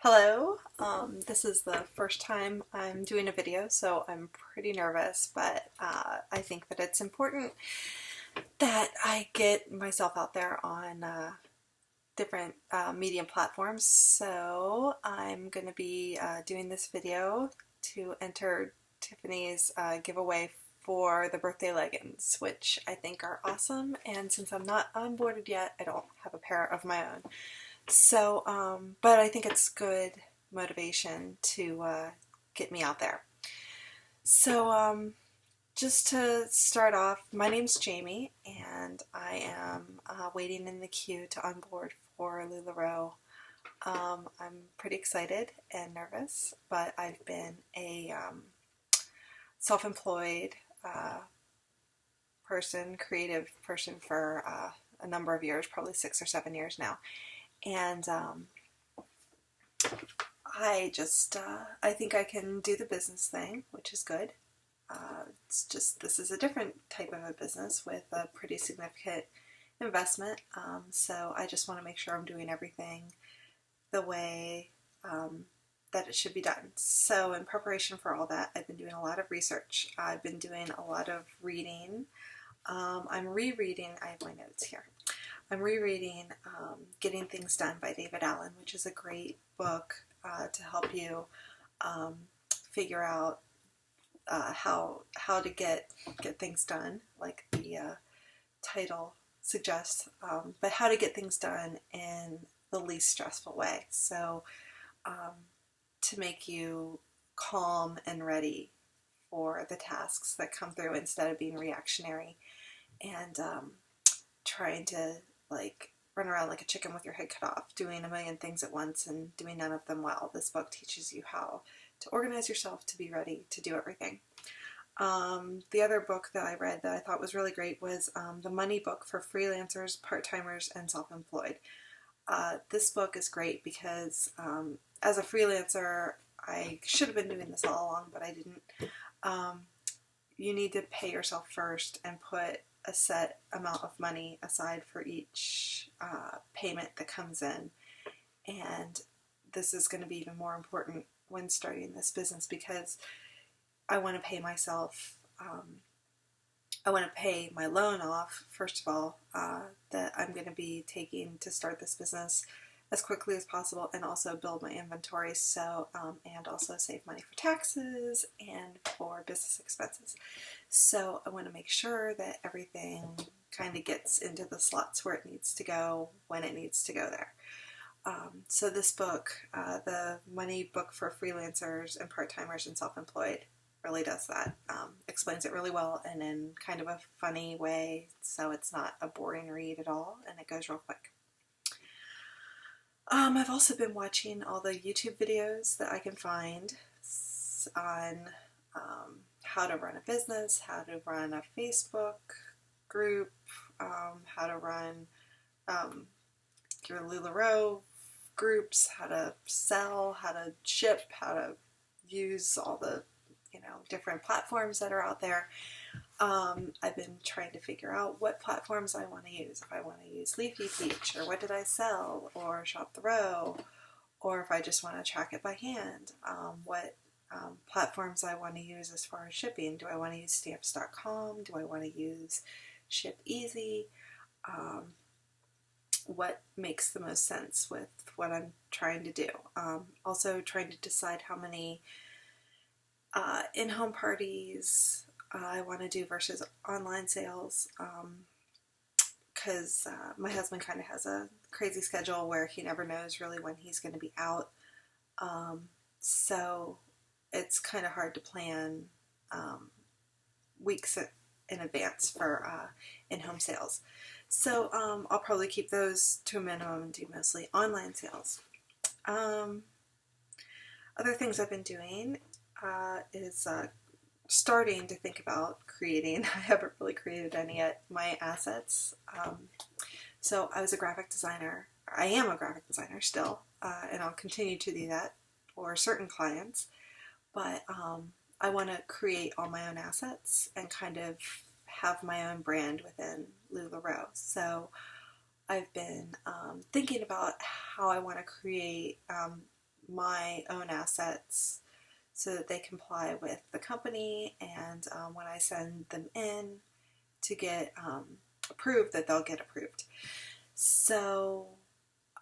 Hello, this is the first time I'm doing a video, so I'm pretty nervous, but I think that it's important that I get myself out there on different media platforms. So I'm going to be doing this video to enter Tiffany's giveaway for the birthday leggings, which I think are awesome, and since I'm not onboarded yet, I don't have a pair of my own. So, but I think it's good motivation to get me out there. So, just to start off, my name's Jamie, and I am waiting in the queue to onboard for LuLaRoe. I'm pretty excited and nervous, but I've been a self-employed creative person for a number of years, probably 6 or 7 years now. And I think I can do the business thing, which is good. It's just, this is a different type of a business with a pretty significant investment. So I just want to make sure I'm doing everything the way that it should be done. So in preparation for all that, I've been doing a lot of research. I've been doing a lot of reading. I'm rereading, I have my notes here. I'm rereading Getting Things Done by David Allen, which is a great book to help you figure out how to get things done, like the title suggests, but how to get things done in the least stressful way. So to make you calm and ready for the tasks that come through instead of being reactionary and trying to run around like a chicken with your head cut off, doing a million things at once and doing none of them well. This book teaches you how to organize yourself to be ready to do everything. The other book that I read that I thought was really great was The Money Book for Freelancers, Part-Timers, and Self-Employed. This book is great because as a freelancer, I should have been doing this all along, but I didn't. You need to pay yourself first and put a set amount of money aside for each payment that comes in. And this is going to be even more important when starting this business because I want to pay myself, I want to pay my loan off, first of all, that I'm going to be taking to start this business as quickly as possible, and also build my inventory, and also save money for taxes and for business expenses. So I want to make sure that everything kind of gets into the slots where it needs to go when it needs to go there. So this book, The Money Book for Freelancers and Part-Timers and Self-Employed, really does that. Explains it really well and in kind of a funny way, so it's not a boring read at all, and it goes real quick. I've also been watching all the YouTube videos that I can find on how to run a business, how to run a Facebook group, how to run your LuLaRoe groups, how to sell, how to ship, how to use all the different platforms that are out there. I've been trying to figure out what platforms I want to use. If I want to use Leafy Peach, or What Did I Sell, or Shop the Row, or if I just want to track it by hand. What platforms I want to use as far as shipping. Do I want to use stamps.com? Do I want to use Ship Easy? What makes the most sense with what I'm trying to do. Also trying to decide how many in-home parties I want to do versus online sales, because my husband kind of has a crazy schedule where he never knows really when he's going to be out, so it's kind of hard to plan weeks in advance for in-home sales. So I'll probably keep those to a minimum and do mostly online sales. Other things I've been doing is starting to think about creating, I haven't really created any yet, my assets. So I was a graphic designer. I am a graphic designer still, and I'll continue to do that for certain clients. But I want to create all my own assets and kind of have my own brand within LuLaRoe. So I've been thinking about how I want to create my own assets so that they comply with the company, and when I send them in to get approved, that they'll get approved. So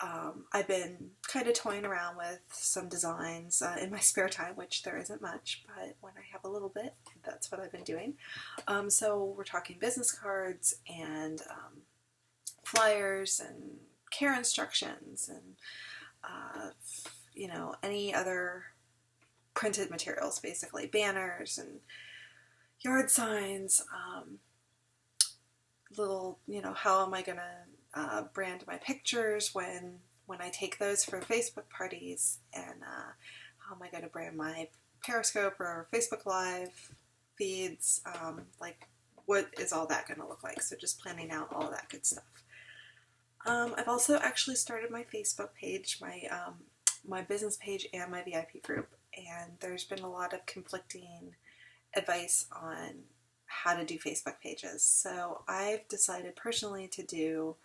I've been kind of toying around with some designs in my spare time, which there isn't much, but when I have a little bit, that's what I've been doing. So we're talking business cards and flyers and care instructions and any other printed materials, basically banners and yard signs, little, how am I going to brand my pictures when I take those for Facebook parties, and how am I going to brand my Periscope or Facebook Live feeds, like what is all that going to look like. So just planning out all that good stuff. I've also actually started my Facebook page, my business page, and my VIP group, and there's been a lot of conflicting advice on how to do Facebook pages. So I've decided personally to do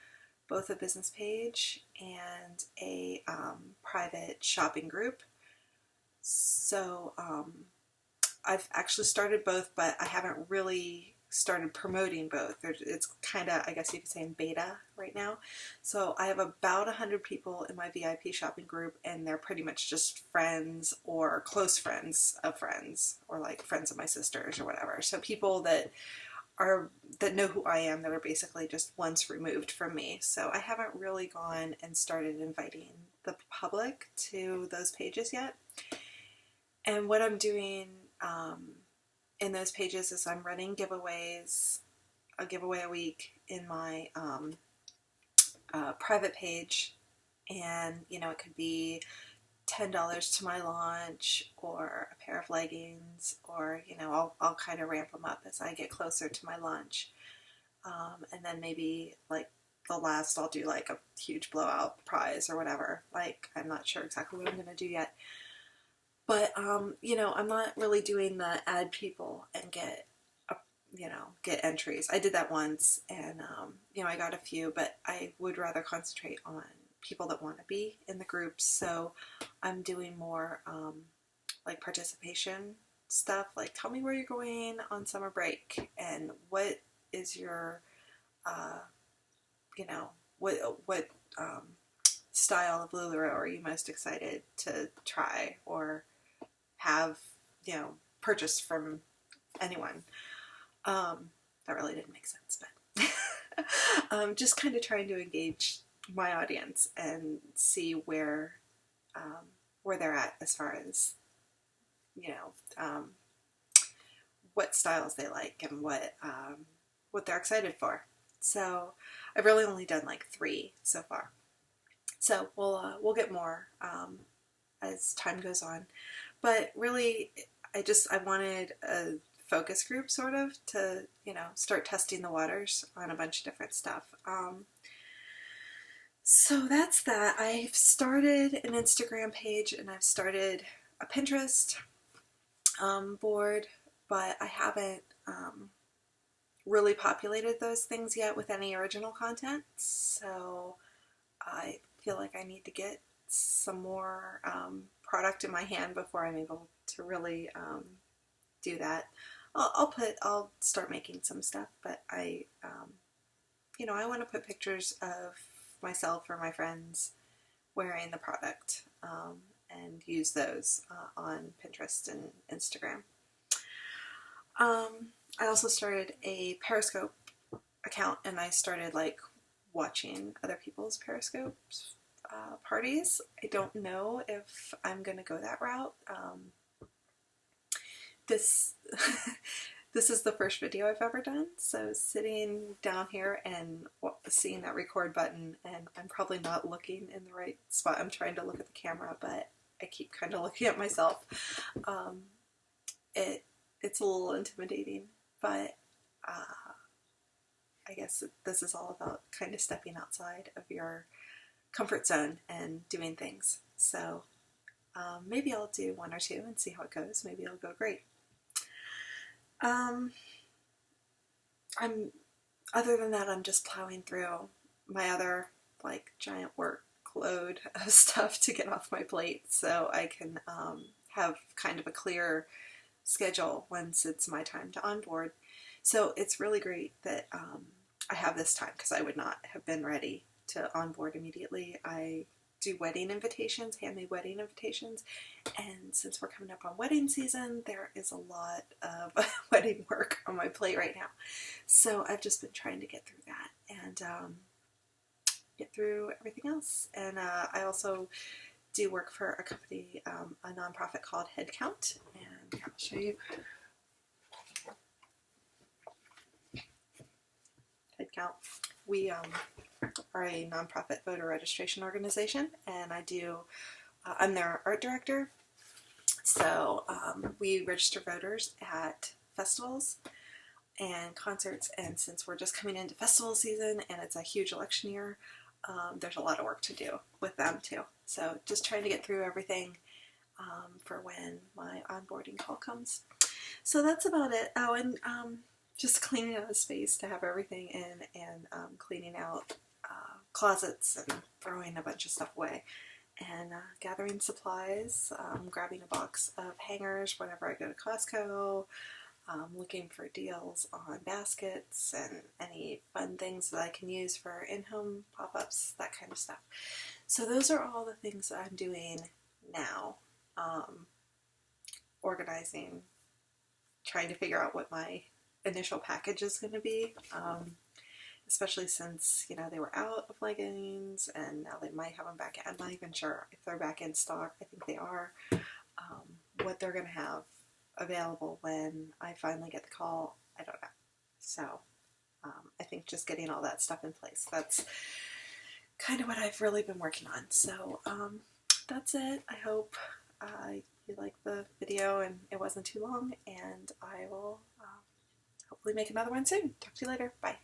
both a business page and a private shopping group. So I've actually started both, but I haven't really started promoting both. It's kind of, I guess you could say, in beta right now. So I have about 100 people in my VIP shopping group, and they're pretty much just friends or close friends of friends, or like friends of my sisters or whatever. So people that know who I am, that are basically just once removed from me. So I haven't really gone and started inviting the public to those pages yet. And what I'm doing in those pages is I'm running giveaways, a giveaway a week in my private page, and it could be $10 to my launch, or a pair of leggings, or I'll kind of ramp them up as I get closer to my launch, and then maybe like the last I'll do like a huge blowout prize or whatever. Like, I'm not sure exactly what I'm going to do yet. But, I'm not really doing the add people and get entries. I did that once, and, I got a few, but I would rather concentrate on people that want to be in the groups. So I'm doing more, like participation stuff, like tell me where you're going on summer break, and what is your, what style of LuLaRoe are you most excited to try or have, purchased from anyone. That really didn't make sense, but just kind of trying to engage my audience and see where they're at as far as, what styles they like and what they're excited for. So I've really only done like 3 so far. So we'll get more as time goes on. But really, I wanted a focus group sort of to, start testing the waters on a bunch of different stuff. So that's that. I've started an Instagram page, and I've started a Pinterest board, but I haven't really populated those things yet with any original content. So I feel like I need to get some more product in my hand before I'm able to really do that. I'll start making some stuff, but I want to put pictures of myself or my friends wearing the product, and use those on Pinterest and Instagram. I also started a Periscope account, and I started like watching other people's Periscope parties. I don't know if I'm going to go that route. This is the first video I've ever done, so sitting down here and seeing that record button, and I'm probably not looking in the right spot. I'm trying to look at the camera, but I keep kind of looking at myself. It's a little intimidating, but I guess this is all about kind of stepping outside of your comfort zone and doing things. So maybe I'll do 1 or 2 and see how it goes. Maybe it'll go great. Other than that, I'm just plowing through my other like giant work truckload of stuff to get off my plate so I can have kind of a clear schedule once it's my time to onboard. So it's really great that I have this time, because I would not have been ready to onboard immediately. I do wedding invitations, handmade wedding invitations, and since we're coming up on wedding season, there is a lot of wedding work on my plate right now. So I've just been trying to get through that and get through everything else. And I also do work for a company, a nonprofit called Headcount, and I'll show you. Headcount. We are a nonprofit voter registration organization, and I'm their art director. So we register voters at festivals and concerts, and since we're just coming into festival season and it's a huge election year, there's a lot of work to do with them too. So just trying to get through everything for when my onboarding call comes. So that's about it. Oh, and just cleaning out the space to have everything in, and cleaning out closets and throwing a bunch of stuff away, and gathering supplies, grabbing a box of hangers whenever I go to Costco, looking for deals on baskets and any fun things that I can use for in-home pop-ups, that kind of stuff. So those are all the things that I'm doing now, organizing, trying to figure out what my initial package is going to be, especially since, you know, they were out of leggings and now they might have them back. I'm not even sure if they're back in stock. I think they are. What they're going to have available when I finally get the call, I don't know. So I think just getting all that stuff in place, that's kind of what I've really been working on. So that's it. I hope you liked the video and it wasn't too long, and I will hopefully make another one soon. Talk to you later. Bye.